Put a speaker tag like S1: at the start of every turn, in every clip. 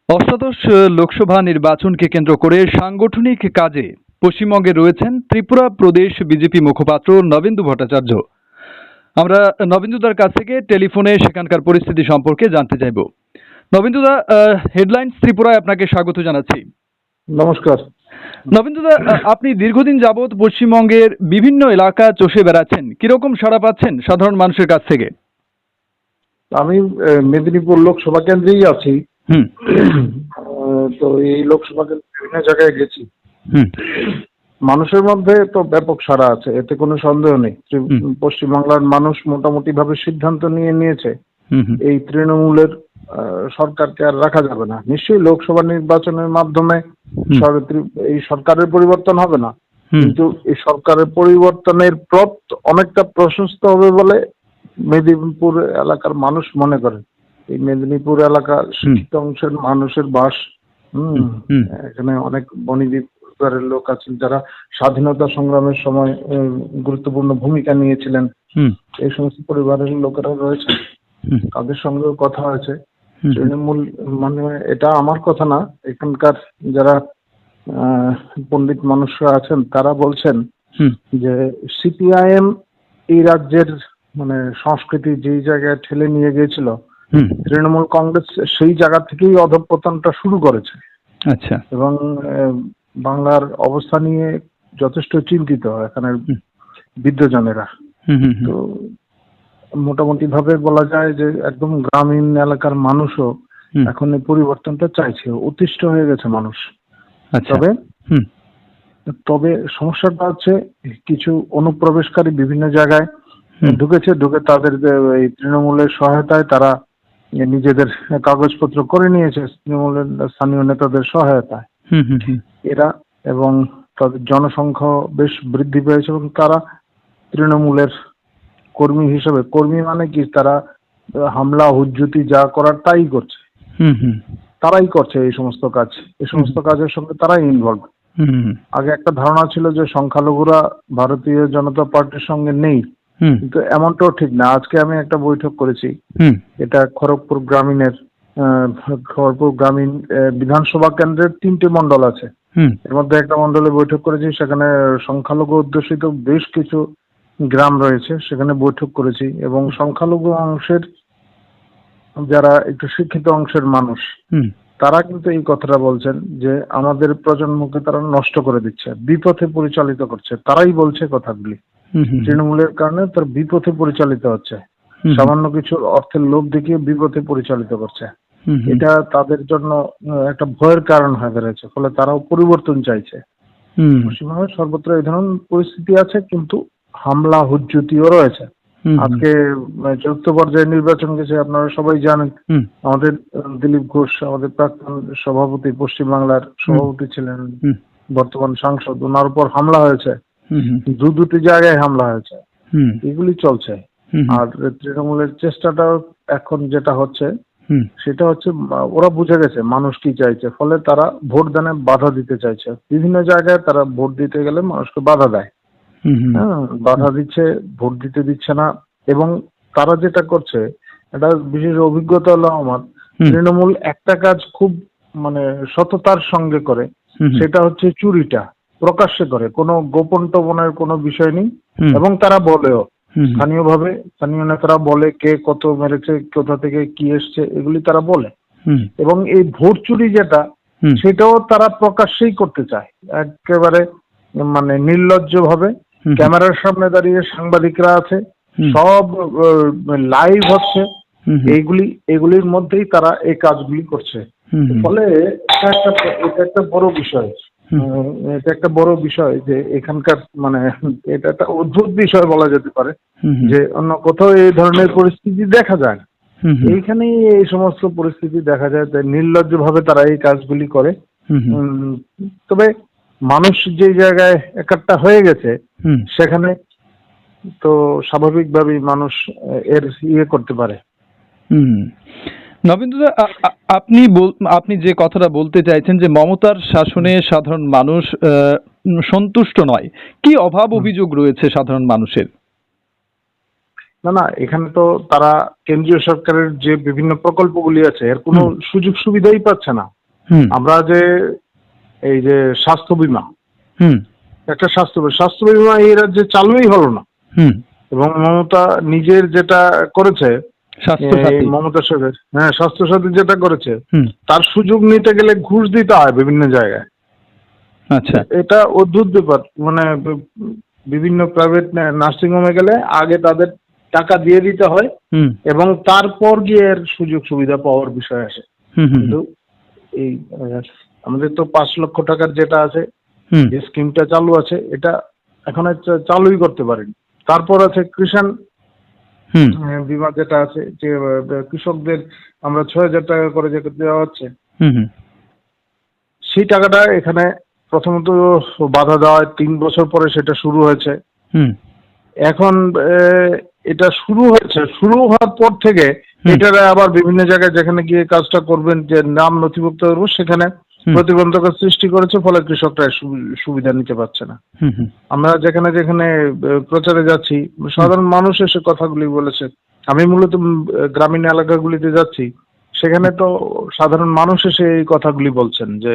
S1: অষ্টাদশ লোকসভা নির্বাচনকে কেন্দ্র করে সাংগঠনিক কাজে পশ্চিমবঙ্গে রয়েছেন ত্রিপুরা প্রদেশ বিজেপি মুখপাত্র নবেন্দু ভট্টাচার্য। আমরা নবেন্দুদার কাছ থেকে টেলিফোনে সেখানকার পরিস্থিতি সম্পর্কে জানতে চাইব। নবেন্দুদা, হেডলাইন্স ত্রিপুরায় আপনাকে স্বাগত জানাচ্ছি।
S2: নমস্কার।
S1: নবেন্দুদা, আপনি দীর্ঘদিন যাবৎ পশ্চিমবঙ্গের বিভিন্ন এলাকা চষে বেড়াচ্ছেন, কিরকম সাড়া পাচ্ছেন সাধারণ মানুষের কাছ থেকে?
S2: আমি মেদিনীপুর লোকসভা কেন্দ্রেই আছি। তো এই লোকসভা কেন্দ্রে বিভিন্ন জায়গায় গেছি। মানুষের মধ্যে তো ব্যাপক সাড়া আছে, এতে কোনো সন্দেহ নেই। পশ্চিমবাংলার মানুষ মোটামুটি ভাবে সিদ্ধান্ত নিয়েছে এই তৃণমূলের সরকারকে আর রাখা যাবে না। নিশ্চয়ই লোকসভা নির্বাচনের মাধ্যমে এই সরকারের পরিবর্তন হবে না, কিন্তু এই সরকারের পরিবর্তনের পথ অনেকটা প্রশস্ত হবে বলে মেদিনীপুর এলাকার মানুষ মনে করেন। এই মেদিনীপুর এলাকা শিক্ষিত অংশের মানুষের বাস। এখানে অনেক বণিজী পরিবারের লোক আছেন যারা স্বাধীনতা সংগ্রামের সময় গুরুত্বপূর্ণ ভূমিকা নিয়েছিলেন। এই সমস্ত পরিবারের লোকেরা রয়েছে, তাদের সঙ্গেও কথা হয়েছে। তৃণমূল মানে এটা আমার কথা না, এখানকার যারা পণ্ডিত মানুষরা আছেন তারা বলছেন যে সিপিআইএম এই রাজ্যের মানে সংস্কৃতি যেই জায়গায় ঠেলে নিয়ে গিয়েছিল, তৃণমূল কংগ্রেস সেই জায়গা থেকেই অধঃপতনটা শুরু করেছে।
S1: আচ্ছা।
S2: এবং বাংলার অবস্থা নিয়ে যথেষ্ট চিন্তিত এখানের বিদ্বজনেরা। তো মোটামুটি ভাবে বলা যায় যে একদম গ্রামীণ এলাকার মানুষও এখন এই পরিবর্তনটা চাইছে, অতিষ্ঠ হয়ে গেছে মানুষ। তবে সমস্যাটা হচ্ছে কিছু অনুপ্রবেশকারী বিভিন্ন জায়গায় ঢুকে তাদের এই তৃণমূলের সহায়তায় তারা নিজেদের কাগজপত্র করে নিয়েছে, তৃণমূলের স্থানীয় নেতাদের সহায়তায় এরা, এবং তাদের জনসংখ্যা বেশ বৃদ্ধি পেয়েছে এবং তারা তৃণমূলের কর্মী হিসেবে, কর্মী মানে কি, তারা হামলা হুজ্জুতি যা করার তাই করছে, তারাই করছে এই সমস্ত কাজ, এই সমস্ত কাজের সঙ্গে তারাই ইনভলভ। আগে একটা ধারণা ছিল যে সংখ্যালঘুরা ভারতীয় জনতা পার্টির সঙ্গে নেই, কিন্তু এমনটাও ঠিক না। আজকে আমি একটা বৈঠক করেছি, এটা খড়গপুর গ্রামীণ বিধানসভা কেন্দ্রের 3টে মন্ডল আছে, এর মধ্যে একটা মন্ডলে বৈঠক করেছি। সেখানে সংখ্যালঘু অধ্যুষিত বেশ কিছু গ্রাম রয়েছে, সেখানে বৈঠক করেছি। এবং সংখ্যালঘু অংশের যারা একটু শিক্ষিত অংশের মানুষ, তারা কিন্তু এই কথাটা বলছেন যে আমাদের প্রজন্মকে তারা নষ্ট করে দিচ্ছে, বিপথে পরিচালিত করছে। তারাই বলছে কথাগুলি, তৃণমূলের কারণে তার বিপথে পরিচালিত হচ্ছে, সামান্য কিছু অর্থের লোভ দেখিয়ে বিপথে পরিচালিত করছে। এটা তাদের জন্য একটা ভয়ের কারণ হয়ে দাঁড়িয়েছে, ফলে তারাও পরিবর্তন চাইছে। পশ্চিমবঙ্গের সর্বত্র এই ধরনের পরিস্থিতি আছে, কিন্তু হামলা হুজ্জুতিও রয়েছে। আজকে চতুর্থ পর্যায়ে নির্বাচন গেছে, আপনারা সবাই জানেন। আমাদের দিলীপ ঘোষ, আমাদের প্রাক্তন সভাপতি, পশ্চিমবাংলার সভাপতি ছিলেন, বর্তমান সাংসদ, ওনার উপর হামলা হয়েছে, দুটি জায়গায় হামলা হয়েছে। এগুলি চলছে। আর তৃণমূলের চেষ্টাটা এখন যেটা হচ্ছে সেটা হচ্ছে ওরা বুঝে গেছে মানুষ কি চাইছে, ফলে তারা ভোট দানে বাধা দিতে চাইছে। বিভিন্ন জায়গায় তারা ভোট দিতে গেলে মানুষকে বাধা দেয়, বাধা দিচ্ছে, ভোট দিতে দিচ্ছে না। এবং তারা যেটা করছে, একটা বিশেষ অভিজ্ঞতা হলো আমার, তৃণমূল একটা কাজ খুব মানে সততার সঙ্গে করে, সেটা হচ্ছে চুরিটা প্রকাশ্যে করে, কোনো গোপন টোপনের কোনো বিষয় নেই। এবং তারা বলেও স্থানীয়ভাবে, স্থানীয় নেতারা বলে কে কত মেরেছে, কোথা থেকে কি এসছে, এগুলি তারা বলে। এবং এই ভোট চুরি যেটা, সেটাও তারা প্রকাশ্যেই করতে চায়, একেবারে মানে নির্লজ্জ ভাবে। ক্যামেরার সামনে দাঁড়িয়ে সাংবাদিকরা আছে, সব লাইভ হচ্ছে, এগুলির মধ্যেই তারা এই কাজগুলি করছে। ফলে এটা একটা বড় বিষয়, এটা একটা বড় বিষয় যে এখানকার মানে এটা একটা অদ্ভুত বিষয় বলা যেতে পারে, যে অন্য কোথাও এই ধরনের পরিস্থিতি দেখা যায় না, এইখানেই এই সমস্ত পরিস্থিতি দেখা যায়। তাই নির্লজ্জ ভাবে তারা এই কাজগুলি করে। তবে মানুষ যে জায়গায় একাট্টা হয়ে গেছে, সেখানে তো স্বাভাবিকভাবেই মানুষ এর করতে পারে।
S1: নবেন্দুদা, আপনি যে কথাটা বলতে চাইছেন যে মমতার শাসনে সাধারণ মানুষ সন্তুষ্ট নয়, কি অভাব অভিযোগ রয়েছে সাধারণ মানুষের?
S2: না না, এখানে তো তারা কেন্দ্রীয় সরকারের যে বিভিন্ন প্রকল্পগুলি আছে এর কোনো সুযোগ সুবিধাই পাচ্ছে না। আমরা যে এই যে স্বাস্থ্য বীমা, একটা স্বাস্থ্য বীমা এই রাজ্যে চালুই হলো না। এবং মমতা নিজের যেটা করেছে, মমতা সরকার স্বাস্থ্য সাথী যেটা করেছে, তার সুযোগ নিতে গেলে ঘুষ দিতে হয় বিভিন্ন জায়গায়।
S1: আচ্ছা,
S2: এটা অদ্ভুত ব্যাপার। মানে বিভিন্ন প্রাইভেট নার্সিং হোমে গেলে আগে তাদের টাকা দিয়ে দিতে হয় এবং তারপর গিয়ে এর সুযোগ সুবিধা পাওয়ার বিষয় আসে। কিন্তু এই আমাদের তো 5 লক্ষ টাকার যেটা আছে, যে স্কিমটা চালু আছে, এটা এখন চালুই করতে পারেনি। তারপর আছে কৃষাণ বীমা যেটা আছে, যে কৃষকদের আমরা 6,000 টাকা করে যে দেওয়া হচ্ছে, সেই টাকাটা এখানে প্রথমত বাধা দেওয়া হয়, 3 বছর পরে সেটা শুরু হয়েছে। এখন এটা শুরু হওয়ার পর থেকে এটারে আবার বিভিন্ন জায়গায় যেখানে গিয়ে কাজটা করবেন, যে নাম নথিভুক্ত করবো, সেখানে প্রতিবন্ধকতা সৃষ্টি করেছে, ফলে কৃষকরা সুবিধা নিতে পারছে না। আমরা যেখানে যেখানে প্রচারে যাচ্ছি, সাধারণ মানুষ এসে কথাগুলি বলেছে। আমি মূলত গ্রামীণ এলাকাগুলিতে যাচ্ছি, সেখানে তো সাধারণ মানুষ এসে এই কথাগুলি বলছেন যে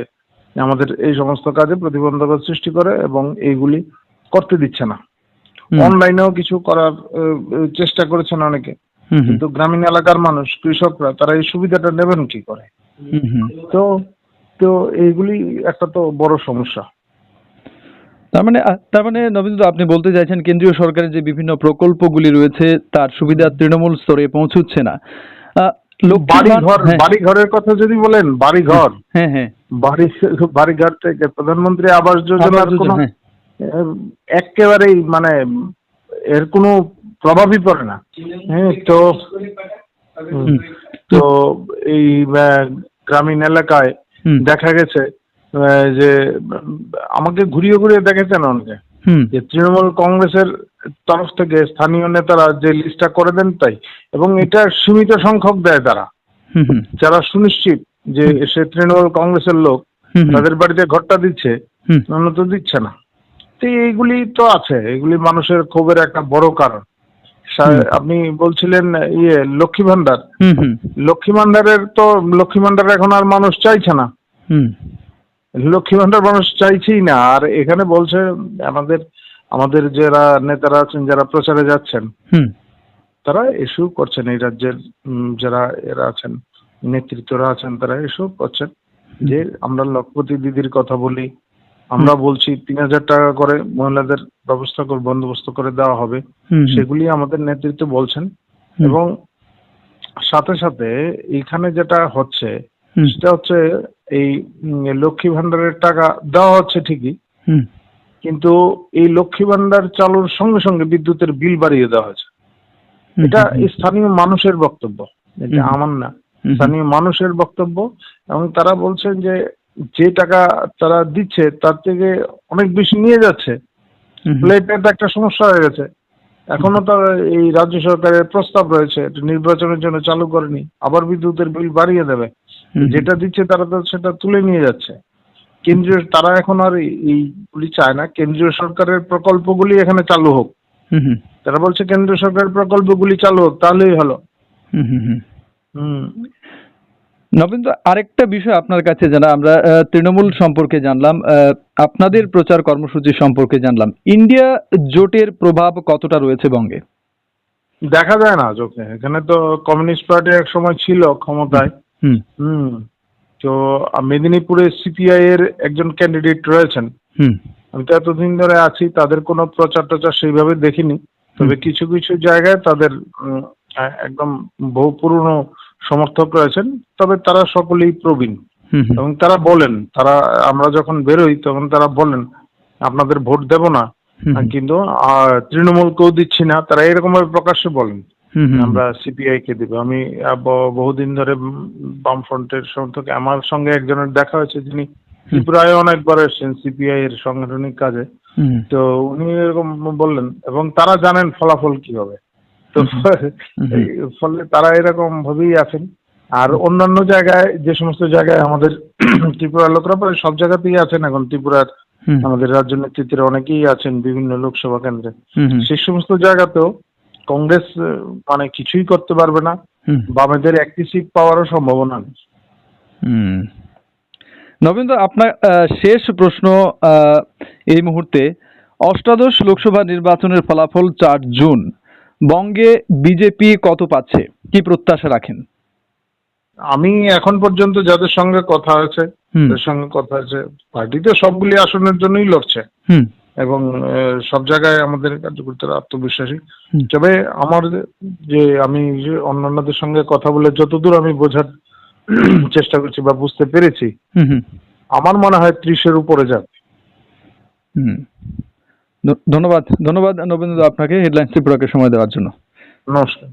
S2: আমাদের এই সমস্ত কাজে প্রতিবন্ধকতা সৃষ্টি করে এবং এইগুলি করতে দিচ্ছে না। অনলাইনেও কিছু করার চেষ্টা করেছেন অনেকে, কিন্তু গ্রামীণ এলাকার মানুষ, কৃষকরা, তারা এই সুবিধাটা নেবেন কি করে? তো তো এইগুলি একটা তো বড় সমস্যা।
S1: তার মানে নবীনদা, আপনি বলতে চাইছেন কেন্দ্রীয় সরকারের যে বিভিন্ন প্রকল্পগুলি রয়েছে তার সুবিধা তৃণমূল স্তরে পৌঁছচ্ছে না।
S2: বাড়িঘরের কথা যদি বলেন, বাড়িঘর থেকে প্রধানমন্ত্রী আবাস যোজনার কোনো একেবারেই মানে এর কোনো প্রভাবই পড়ে না। তো এই গ্রামীণ এলাকায় দেখা গেছে যে আমাকে ঘুরিয়ে ঘুরিয়ে দেখেছেন অনেকে, যে তৃণমূল কংগ্রেসের তরফ থেকে স্থানীয় নেতারা যে লিস্টটা করে দেন তাই, এবং এটা সীমিত সংখ্যক দেয় তারা, যারা সুনিশ্চিত যে সে তৃণমূল কংগ্রেসের লোক, তাদের বাড়িতে ঘরটা দিচ্ছে, অন্য তো দিচ্ছে না। তো এইগুলি তো আছে, এগুলি মানুষের ক্ষোভের একটা বড় কারণ। আপনি বলছিলেন লক্ষ্মী ভান্ডার, লক্ষ্মী ভান্ডার এখন আর মানুষ চাইছে না। লক্ষ্মী ভান্ডার মানুষ চাইছেই না। আর এখানে বলছে আমাদের যারা নেতারা আছেন, যারা প্রচারে যাচ্ছেন, তারা ইস্যু করছেন, এই রাজ্যের যারা এরা আছেন, নেতৃত্বরা আছেন, তারা ইস্যু করছেন যে আমরা লক্ষপতি দিদির কথা বলি, আমরা বলছি 3,000 টাকা করে মহিলাদের বন্দোবস্ত করে দেওয়া হবে, সেগুলি আমাদের নেতৃত্ব বলছেন। এবং সাথে সাথে এখানে যেটা হচ্ছে সেটা হচ্ছে এই লক্ষ্মী ভান্ডারের টাকা দেওয়া হচ্ছে ঠিকই, কিন্তু এই লক্ষ্মী ভান্ডার চালুর সঙ্গে সঙ্গে বিদ্যুতের বিল বাড়িয়ে দেওয়া হয়েছে। এটা স্থানীয় মানুষের বক্তব্য, এটা আমার না, স্থানীয় মানুষের বক্তব্য। এবং তারা বলছেন যে টাকা তারা দিচ্ছে তার থেকে অনেক বেশি নিয়ে যাচ্ছে, এটা একটা সমস্যা হয়ে গেছে। এখনো তো এই রাজ্য সরকারের প্রস্তাব রয়েছে, নির্বাচনের জন্য চালু করেনি, আবার বিদ্যুতের বিল বাড়িয়ে দেবে। যেটা দিচ্ছে তারা তো সেটা তুলে নিয়ে যাচ্ছে। তারা এখন আর এইগুলি চায় না, কেন্দ্রীয় সরকারের প্রকল্পগুলি এখানে চালু হোক। তারা বলছে কেন্দ্রীয় সরকারের প্রকল্পগুলি চালু হোক, তাহলেই হলো।
S1: নবীন, আরেকটা বিষয় আপনার কাছে জানা, আমরা তৃণমূল সম্পর্কে জানলাম, আপনাদের প্রচার কর্মসূচি সম্পর্কে জানলাম, ইন্ডিয়া জোটের প্রভাব কতটা রয়েছে বঙ্গে?
S2: দেখা যায় না চোখে। এখানে তো কমিউনিস্ট পার্টি এক সময় ছিল ক্ষমতায়। তো মেদিনীপুরে সিপিআই এর একজন ক্যান্ডিডেট রয়েছেন, আমি তো এতদিন ধরে আছি, তাদের কোনো প্রচার টচার সেইভাবে দেখিনি। তবে কিছু কিছু জায়গায় তাদের একদম বহু পুরনো সমর্থক রয়েছেন, তবে তারা সকলেই প্রবীণ। এবং তারা বলেন, আমরা যখন বেরোই তখন তারা বলেন আপনাদের ভোট দেব না, কিন্তু তৃণমূলকেও দিচ্ছি না, তারা এরকম ভাবে প্রকাশ্যে বলেন আমরা সিপিআই কে দেব। আমি বহুদিন ধরে বামফ্রন্টের সমর্থক, আমার সঙ্গে একজনের দেখা হয়েছে যিনি ত্রিপুরায় অনেকবার এসেছেন সিপিআই এর সাংগঠনিক কাজে। তো উনি এরকম বললেন, এবং তারা জানেন ফলাফল কি হবে। তো ফলে তারা এরকম ভাবেই আছেন। আর অন্যান্য জায়গায়, যে সমস্ত জায়গায় আমাদের ত্রিপুরার লোকরা প্রায় সব জায়গাতেই আছেন এখন, ত্রিপুরার আমাদের রাজ্য নেতৃত্বের অনেকেই আছেন বিভিন্ন লোকসভা কেন্দ্রে, সেই সমস্ত জায়গাতেও কংগ্রেস মানে কিছুই করতে পারবে না, বামেদের একটি সিট পাওয়ারও সম্ভাবনা নেই।
S1: নবেন্দু, আপনার শেষ প্রশ্ন এই মুহূর্তে, অষ্টাদশ লোকসভা নির্বাচনের ফলাফল 4 জুন, বঙ্গে বিজেপি কত পাচ্ছে, কি প্রত্যাশা রাখেন?
S2: আমি এখন পর্যন্ত যাদের সঙ্গে কথা হয়েছে পার্টি তো সবগুলি আসনের জন্যই লড়ছে এবং সব জায়গায় আমাদের কার্যকর্তারা আত্মবিশ্বাসী। তবে আমার আমি অন্যান্যদের সঙ্গে কথা বলে যতদূর আমি বোঝার চেষ্টা করছি বা বুঝতে পেরেছি, আমার মনে হয় 30-এর উপরে যাবে।
S1: ধন্যবাদ নবেন্দু আপনাকে হেডলাইন্স ত্রিপুরাকে সময় দেওয়ার জন্য।
S2: নমস্কার।